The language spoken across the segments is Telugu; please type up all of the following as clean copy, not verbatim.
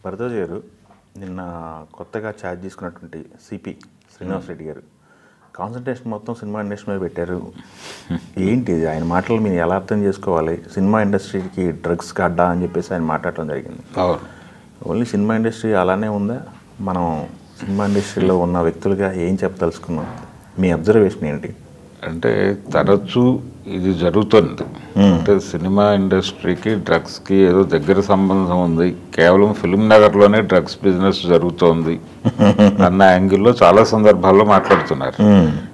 భరద్వాజ్ గారు నిన్న కొత్తగా ఛార్జ్ తీసుకున్నటువంటి సిపి శ్రీనివాస్ రెడ్డి గారు కాన్సన్ట్రేషన్ మొత్తం సినిమా ఇండస్ట్రీ మీద పెట్టారు. ఏంటి ఆయన మాటలు మీరు ఎలా అర్థం చేసుకోవాలి? సినిమా ఇండస్ట్రీకి డ్రగ్స్ అడ్డా అని చెప్పేసి ఆయన మాట్లాడటం జరిగింది. ఓన్లీ సినిమా ఇండస్ట్రీ అలానే ఉందా? మనం సినిమా ఇండస్ట్రీలో ఉన్న వ్యక్తులుగా ఏం చెప్పదలుచుకున్నాం? మీ అబ్జర్వేషన్ ఏంటి? అంటే తరచూ ఇది జరుగుతుంది. అంటే సినిమా ఇండస్ట్రీకి డ్రగ్స్కి ఏదో దగ్గర సంబంధం ఉంది, కేవలం ఫిల్మ్ నగర్లోనే డ్రగ్స్ బిజినెస్ జరుగుతోంది అన్న యాంగిల్లో చాలా సందర్భాల్లో మాట్లాడుతున్నారు.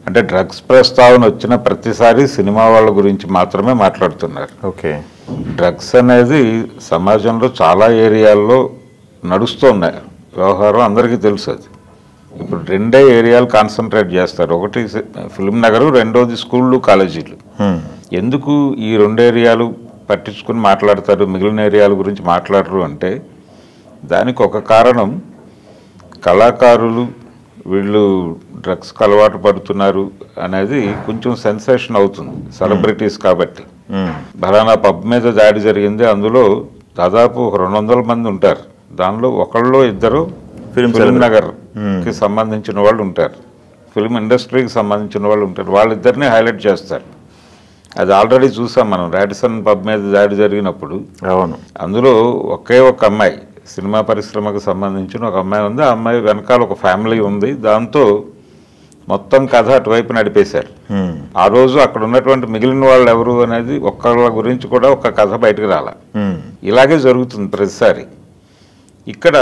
అంటే డ్రగ్స్ ప్రస్తావన వచ్చిన ప్రతిసారి సినిమా వాళ్ళ గురించి మాత్రమే మాట్లాడుతున్నారు. ఓకే, డ్రగ్స్ అనేది సమాజంలో చాలా ఏరియాల్లో నడుస్తున్నాయి వ్యవహారం, అందరికీ తెలుసు. అది ఇప్పుడు రెండే ఏరియాలు కాన్సన్ట్రేట్ చేస్తారు, ఒకటి ఫిల్మ్ నగరు, రెండోది స్కూళ్ళు కాలేజీలు. ఎందుకు ఈ రెండు ఏరియాలు పట్టించుకుని మాట్లాడతారు, మిగిలిన ఏరియాల గురించి మాట్లాడరు అంటే దానికి ఒక కారణం, కళాకారులు వీళ్ళు డ్రగ్స్కి అలవాటు పడుతున్నారు అనేది కొంచెం సెన్సేషన్ అవుతుంది సెలబ్రిటీస్ కాబట్టి. బలానా పబ్ మీద దాడి జరిగింది, అందులో దాదాపు 200 మంది ఉంటారు, దానిలో ఒకళ్ళు ఇద్దరు ఫిల్మ్ నగర్కి సంబంధించిన వాళ్ళు ఉంటారు, ఫిల్మ్ ఇండస్ట్రీకి సంబంధించిన వాళ్ళు ఉంటారు, వాళ్ళిద్దరిని హైలైట్ చేస్తారు. అది ఆల్రెడీ చూసాం మనం రాడిసన్ పబ్ మీద దాడి జరిగినప్పుడు. అవును, అందులో ఒకే ఒక అమ్మాయి, సినిమా పరిశ్రమకు సంబంధించిన ఒక అమ్మాయి ఉంది, ఆ అమ్మాయి వెనకాల ఒక ఫ్యామిలీ ఉంది, దాంతో మొత్తం కథ అటువైపు నడిపేశారు. ఆ రోజు అక్కడ ఉన్నటువంటి మిగిలిన వాళ్ళు ఎవరు అనేది ఒక్కళ్ళ గురించి కూడా ఒక కథ బయటకు రాల. ఇలాగే జరుగుతుంది ప్రతిసారి. ఇక్కడ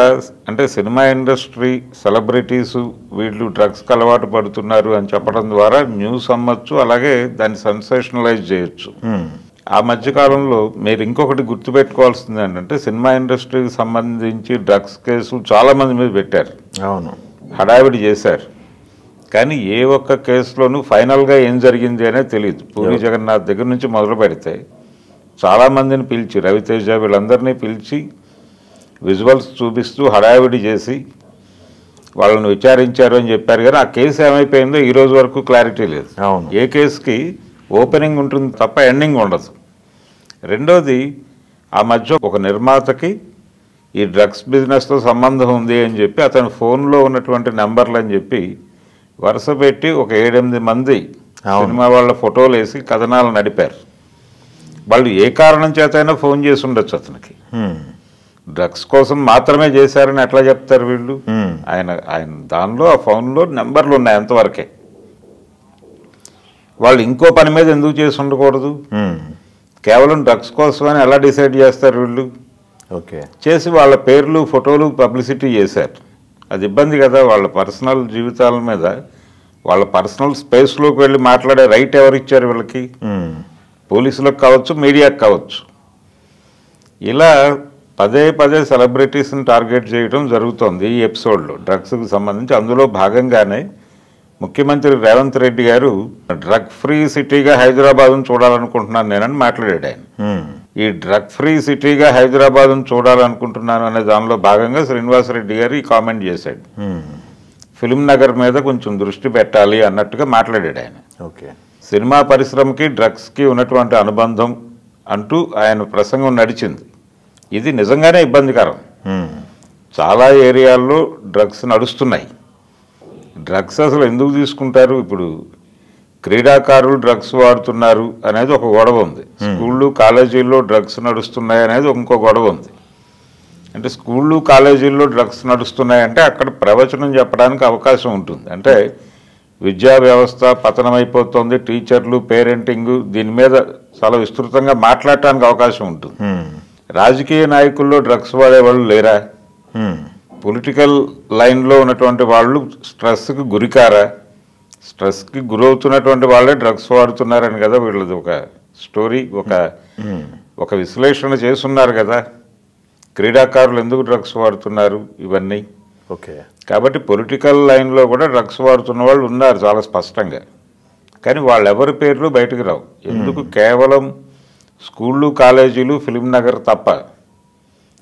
అంటే సినిమా ఇండస్ట్రీ సెలబ్రిటీసు వీళ్ళు డ్రగ్స్కి అలవాటు పడుతున్నారు అని చెప్పడం ద్వారా న్యూస్ అమ్మచ్చు, అలాగే దాన్ని సెన్సేషనలైజ్ చేయొచ్చు. ఆ మధ్యకాలంలో మీరు ఇంకొకటి గుర్తుపెట్టుకోవాల్సింది ఏంటంటే, సినిమా ఇండస్ట్రీకి సంబంధించి డ్రగ్స్ కేసులు చాలామంది మీద పెట్టారు. అవును, హడావిడి చేశారు, కానీ ఏ ఒక్క కేసులోనూ ఫైనల్గా ఏం జరిగింది అనేది తెలియదు. పూరి జగన్నాథ్ దగ్గర నుంచి మొదలు పెడితే చాలామందిని పిలిచి, రవితేజ వీళ్ళందరినీ పిలిచి విజువల్స్ చూపిస్తూ హడావిడి చేసి వాళ్ళని విచారించారు అని చెప్పారు, కానీ ఆ కేసు ఏమైపోయిందో ఈ రోజు వరకు క్లారిటీ లేదు. ఏ కేసుకి ఓపెనింగ్ ఉంటుంది తప్ప ఎండింగ్ ఉండదు. రెండోది, ఆ మధ్య ఒక నిర్మాతకి ఈ డ్రగ్స్ బిజినెస్తో సంబంధం ఉంది అని చెప్పి అతని ఫోన్లో ఉన్నటువంటి నెంబర్లు అని చెప్పి వరుస పెట్టి ఒక 7-8 మంది సినిమా వాళ్ళ ఫోటోలు వేసి కథనాలు నడిపారు. వాళ్ళు ఏ కారణం చేతైనా ఫోన్ చేసి ఉండొచ్చు అతనికి, డ్రగ్స్ కోసం మాత్రమే చేశారని ఎట్లా చెప్తారు వీళ్ళు? ఆయన దానిలో ఆ ఫోన్లో నెంబర్లు ఉన్నాయి అంతవరకే. వాళ్ళు ఇంకో పని మీద ఎందుకు చేసి ఉండకూడదు? కేవలం డ్రగ్స్ కోసమని ఎలా డిసైడ్ చేస్తారు వీళ్ళు? ఓకే, చేసి వాళ్ళ పేర్లు ఫోటోలు పబ్లిసిటీ చేశారు. అది ఇబ్బంది కదా, వాళ్ళ పర్సనల్ జీవితాల మీద, వాళ్ళ పర్సనల్ స్పేస్లోకి వెళ్ళి మాట్లాడే రైట్ ఎవరు ఇచ్చారు వీళ్ళకి? పోలీసులకు కావచ్చు, మీడియాకు కావచ్చు. ఇలా పదే పదే సెలబ్రిటీస్ని టార్గెట్ చేయడం జరుగుతోంది ఈ ఎపిసోడ్లో డ్రగ్స్కి సంబంధించి. అందులో భాగంగానే ముఖ్యమంత్రి రేవంత్ రెడ్డి గారు డ్రగ్ ఫ్రీ సిటీగా హైదరాబాద్ను చూడాలనుకుంటున్నాను నేనని మాట్లాడాడు ఆయన. ఈ డ్రగ్ ఫ్రీ సిటీగా హైదరాబాద్ను చూడాలనుకుంటున్నాను అనే దానిలో భాగంగా శ్రీనివాసరెడ్డి గారు ఈ కామెంట్ చేశాడు. ఫిల్మ్ నగర్ మీద కొంచెం దృష్టి పెట్టాలి అన్నట్టుగా మాట్లాడాడు ఆయన. ఓకే, సినిమా పరిశ్రమకి డ్రగ్స్కి ఉన్నటువంటి అనుబంధం అంటూ ఆయన ప్రసంగం నడిచింది. ఇది నిజంగానే ఇబ్బందికరం. చాలా ఏరియాల్లో డ్రగ్స్ నడుస్తున్నాయి. డ్రగ్స్ అసలు ఎందుకు తీసుకుంటారు? ఇప్పుడు క్రీడాకారులు డ్రగ్స్ వాడుతున్నారు అనేది ఒక గొడవ ఉంది, స్కూళ్ళు కాలేజీల్లో డ్రగ్స్ నడుస్తున్నాయి అనేది ఇంకో గొడవ ఉంది. అంటే స్కూళ్ళు కాలేజీల్లో డ్రగ్స్ నడుస్తున్నాయంటే అక్కడ ప్రవచనం చెప్పడానికి అవకాశం ఉంటుంది. అంటే విద్యా వ్యవస్థ పతనమైపోతుంది, టీచర్లు, పేరెంటింగ్, దీని మీద చాలా విస్తృతంగా మాట్లాడటానికి అవకాశం ఉంటుంది. రాజకీయ నాయకుల్లో డ్రగ్స్ వాడేవాళ్ళు లేరా? పొలిటికల్ లైన్లో ఉన్నటువంటి వాళ్ళు స్ట్రెస్కి గురికారా? స్ట్రెస్కి గురవుతున్నటువంటి వాళ్ళే డ్రగ్స్ వాడుతున్నారని కదా వీళ్ళది ఒక స్టోరీ, ఒక విశ్లేషణ చేస్తున్నారు కదా. క్రీడాకారులు ఎందుకు డ్రగ్స్ వాడుతున్నారు ఇవన్నీ. ఓకే, కాబట్టి పొలిటికల్ లైన్లో కూడా డ్రగ్స్ వాడుతున్న వాళ్ళు ఉన్నారు చాలా స్పష్టంగా, కానీ వాళ్ళెవరి పేర్లు బయటకు రావు. ఎందుకు? కేవలం స్కూళ్ళు కాలేజీలు ఫిల్మ్ నగర్ తప్ప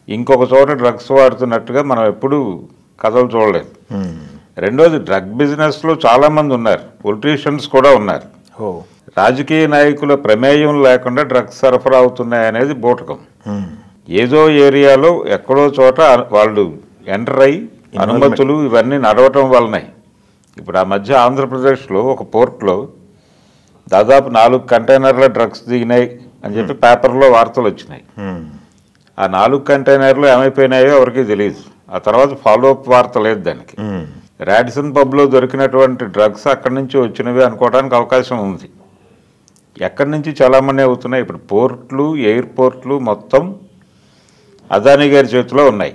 ఇంకొక చోట డ్రగ్స్ వాడుతున్నట్టుగా మనం ఎప్పుడూ కథలు చూడలేదు. రెండోది, డ్రగ్ బిజినెస్లో చాలామంది ఉన్నారు, పొలిటీషియన్స్ కూడా ఉన్నారు. రాజకీయ నాయకుల ప్రమేయం లేకుండా డ్రగ్స్ సరఫరా అవుతున్నాయి అనేది బూటకం. ఏదో ఏరియాలో ఎక్కడో చోట వాళ్ళు ఎంటర్ అయ్యి అనుమతులు ఇవన్నీ నడవటం వలనే ఇప్పుడు ఆ మధ్య ఆంధ్రప్రదేశ్లో ఒక పోర్ట్లో దాదాపు 4 కంటైనర్ల డ్రగ్స్ దిగినాయి అని చెప్పి పేపర్లో వార్తలు వచ్చినాయి. ఆ 4 కంటైనర్లు ఏమైపోయినాయో ఎవరికి తెలియదు. ఆ తర్వాత ఫాలోఅప్ వార్త లేదు దానికి. రాడిసన్ పబ్లో దొరికినటువంటి డ్రగ్స్ అక్కడి నుంచి వచ్చినవి అనుకోవడానికి అవకాశం ఉంది. ఎక్కడి నుంచి చాలామంది అవుతున్నాయి. ఇప్పుడు పోర్ట్లు, ఎయిర్పోర్ట్లు మొత్తం అదానీ గారి చేతిలో ఉన్నాయి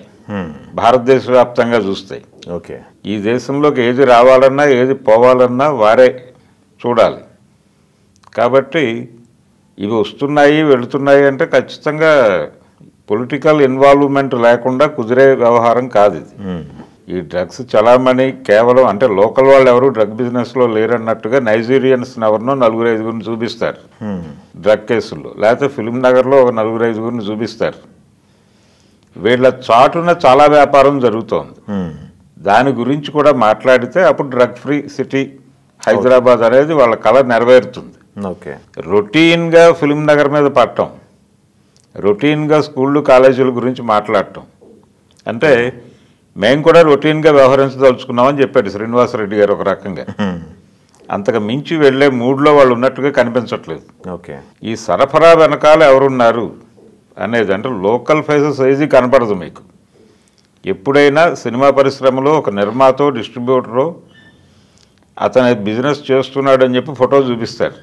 భారతదేశ వ్యాప్తంగా చూస్తే. ఓకే, ఈ దేశంలోకి ఏది రావాలన్నా ఏది పోవాలన్నా వారే చూడాలి. కాబట్టి ఇవి వస్తున్నాయి వెళుతున్నాయి అంటే ఖచ్చితంగా పొలిటికల్ ఇన్వాల్వ్మెంట్ లేకుండా కుదిరే వ్యవహారం కాదు ఇది. ఈ డ్రగ్స్ చలామణి కేవలం అంటే లోకల్ వాళ్ళు ఎవరు డ్రగ్ బిజినెస్లో లేరన్నట్టుగా నైజీరియన్స్ ఎవరినో 4-5 చూపిస్తారు డ్రగ్ కేసుల్లో, లేకపోతే ఫిలిం నగర్లో ఒక 4-5 చూపిస్తారు. వీళ్ళ చాటున చాలా వ్యాపారం జరుగుతోంది. దాని గురించి కూడా మాట్లాడితే అప్పుడు డ్రగ్ ఫ్రీ సిటీ హైదరాబాద్ అనేది వాళ్ళ కళ నెరవేరుతుంది. ఓకే, రొటీన్గా ఫిలిం నగర్ మీద పడటం, రొటీన్గా స్కూళ్ళు కాలేజీల గురించి మాట్లాడటం అంటే మేము కూడా రొటీన్గా వ్యవహరించదలుచుకున్నామని చెప్పాడు శ్రీనివాసరెడ్డి గారు ఒక రకంగా. అంతకు మించి వెళ్లే మూడ్లో వాళ్ళు ఉన్నట్టుగా కనిపించట్లేదు. ఓకే, ఈ సరఫరా వెనకాల ఎవరున్నారు అనేది అంటే లోకల్ ఫేసెస్ ఏది కనపడదు మీకు. ఎప్పుడైనా సినిమా పరిశ్రమలో ఒక నిర్మాతో డిస్ట్రిబ్యూటరో అతను బిజినెస్ చేస్తున్నాడు అని చెప్పి ఫోటో చూపిస్తారు.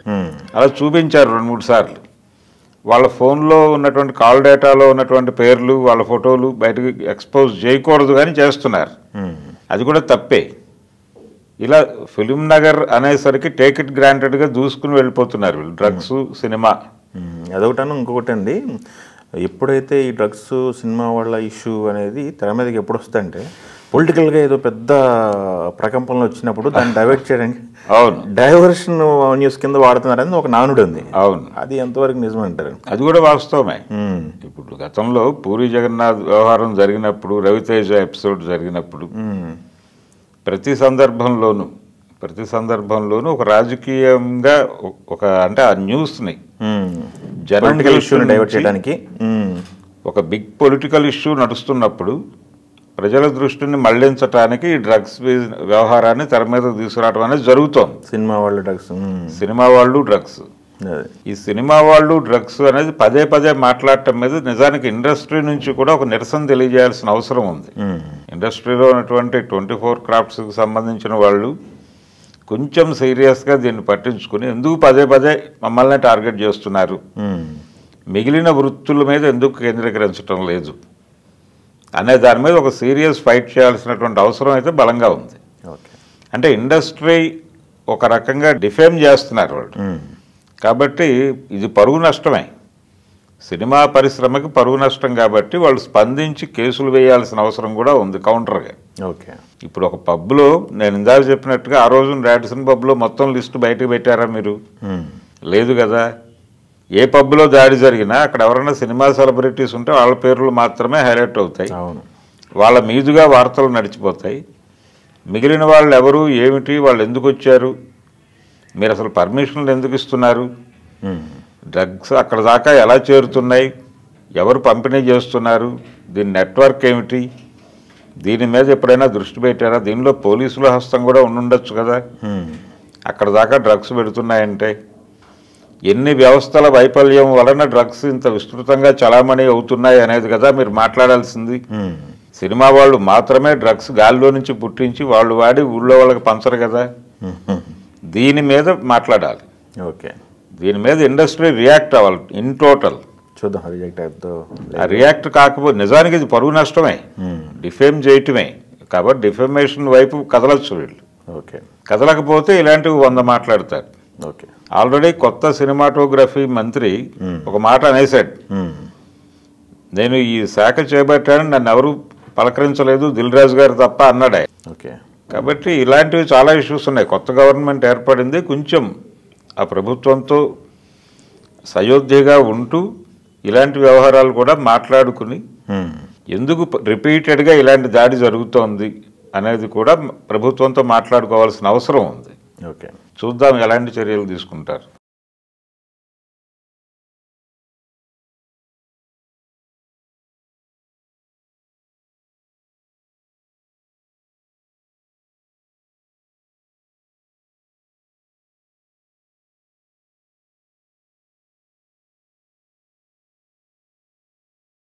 అలా చూపించారు 2-3 సార్లు. వాళ్ళ ఫోన్లో ఉన్నటువంటి కాల్ డేటాలో ఉన్నటువంటి పేర్లు వాళ్ళ ఫోటోలు బయటకు ఎక్స్పోజ్ చేయకూడదు కానీ చేస్తున్నారు. అది కూడా తప్పే. ఇలా ఫిలిం నగర్ అనేసరికి టేక్ ఇట్ గ్రాంటెడ్గా దూసుకుని వెళ్ళిపోతున్నారు వీళ్ళు. డ్రగ్స్ సినిమా అదొకటను. ఇంకొకటి అండి, ఎప్పుడైతే ఈ డ్రగ్స్ సినిమా వాళ్ళ ఇష్యూ అనేది తెర మీదకి ఎప్పుడు వస్తుందంటే పొలిటికల్గా ఏదో పెద్ద ప్రకంపనలు వచ్చినప్పుడు దాన్ని డైవర్ట్ చేయడానికి అవును డైవర్షన్ న్యూస్ కింద వాడుతున్నారని ఒక నానుడు ఉంది. అవును, అది ఎంతవరకు నిజమంటారు? అది కూడా వాస్తవమే. ఇప్పుడు గతంలో పూరి జగన్నాథ్ వ్యవహారం జరిగినప్పుడు, రవితేజ ఎపిసోడ్ జరిగినప్పుడు ప్రతి సందర్భంలోనూ ఒక రాజకీయంగా ఒక అంటే ఆ న్యూస్ని పొలిటికల్ ఇష్యూని డైవర్ట్ చేయడానికి ఒక బిగ్ పొలిటికల్ ఇష్యూ నడుస్తున్నప్పుడు ప్రజల దృష్టిని మళ్లించడానికి ఈ డ్రగ్స్ వ్యవహారాన్ని తెర మీద తీసుకురావడం అనేది జరుగుతోంది. సినిమా వాళ్ళు డ్రగ్స్ ఈ సినిమా వాళ్ళు డ్రగ్స్ అనేది పదే మాట్లాడటం మీద నిజానికి ఇండస్ట్రీ నుంచి కూడా ఒక నిరసన తెలియజేయాల్సిన అవసరం ఉంది. ఇండస్ట్రీలో ఉన్నటువంటి 24 క్రాఫ్ట్స్కి సంబంధించిన వాళ్ళు కొంచెం సీరియస్గా దీన్ని పట్టించుకుని ఎందుకు పదే మమ్మల్ని టార్గెట్ చేస్తున్నారు, మిగిలిన వృత్తుల మీద ఎందుకు కేంద్రీకరించడం లేదు అనే దాని మీద ఒక సీరియస్ ఫైట్ చేయాల్సినటువంటి అవసరం అయితే బలంగా ఉంది. అంటే ఇండస్ట్రీ ఒక రకంగా డిఫేమ్ చేస్తున్నారు వాళ్ళు. కాబట్టి ఇది పరువు నష్టమే, సినిమా పరిశ్రమకి పరువు నష్టం. కాబట్టి వాళ్ళు స్పందించి కేసులు వేయాల్సిన అవసరం కూడా ఉంది కౌంటర్గా. ఓకే, ఇప్పుడు ఒక పబ్లో నేను ఇందాక చెప్పినట్టుగా ఆ రోజు రాడిసన్ పబ్లో మొత్తం లిస్టు బయటకు పెట్టారా మీరు? లేదు కదా. ఏ పబ్లో దాడి జరిగినా అక్కడ ఎవరైనా సినిమా సెలబ్రిటీస్ ఉంటే వాళ్ళ పేర్లు మాత్రమే హైలైట్ అవుతాయి, వాళ్ళ మీదుగా వార్తలు నడిచిపోతాయి. మిగిలిన వాళ్ళు ఎవరు ఏమిటి, వాళ్ళు ఎందుకు వచ్చారు, మీరు అసలు పర్మిషన్లు ఎందుకు ఇస్తున్నారు, డ్రగ్స్ అక్కడ దాకా ఎలా చేరుతున్నాయి, ఎవరు పంపిణీ చేస్తున్నారు, దీని నెట్వర్క్ ఏమిటి, దీని మీద ఎప్పుడైనా దృష్టి పెట్టారా? దీనిలో పోలీసుల హస్తం కూడా ఉండుండొచ్చు కదా. అక్కడ దాకా డ్రగ్స్ పెడుతున్నాయంటే ఎన్ని వ్యవస్థల వైఫల్యం వలన డ్రగ్స్ ఇంత విస్తృతంగా చలామణి అవుతున్నాయి అనేది కదా మీరు మాట్లాడాల్సింది. సినిమా వాళ్ళు మాత్రమే డ్రగ్స్ గాలిలో నుంచి పుట్టించి వాళ్ళు వాడి ఊళ్ళో వాళ్ళకి పంచరు కదా. దీని మీద మాట్లాడాలి. ఓకే, దీని మీద ఇండస్ట్రీ రియాక్ట్ అవ్వాలి ఇన్ టోటల్. చూద్దాం రియాక్ట్ కాకపోతే నిజానికి ఇది పరువు నష్టమే, డిఫేమ్ చేయటమే. కాబట్టి డిఫేమేషన్ వైపు కదలచ్చు వీళ్ళు. ఓకే, కదలకపోతే ఇలాంటివి 100 మాట్లాడతారు. ఓకే, ఆల్రెడీ కొత్త సినిమాటోగ్రఫీ మంత్రి ఒక మాట అనేసాడు, నేను ఈ శాఖ చేపట్టాను, నన్ను ఎవరు పలకరించలేదు దిల్ రాజు గారు తప్ప అన్నాడు. ఓకే, కాబట్టి ఇలాంటివి చాలా ఇష్యూస్ ఉన్నాయి. కొత్త గవర్నమెంట్ ఏర్పడింది, కొంచెం ఆ ప్రభుత్వంతో సయోధ్యగా ఉంటూ ఇలాంటి వ్యవహారాలు కూడా మాట్లాడుకుని ఎందుకు రిపీటెడ్గా ఇలాంటి దాడి జరుగుతోంది అనేది కూడా ప్రభుత్వంతో మాట్లాడుకోవాల్సిన అవసరం ఉంది. ఓకే, చూద్దాం ఎలాంటి చర్యలు తీసుకుంటారు.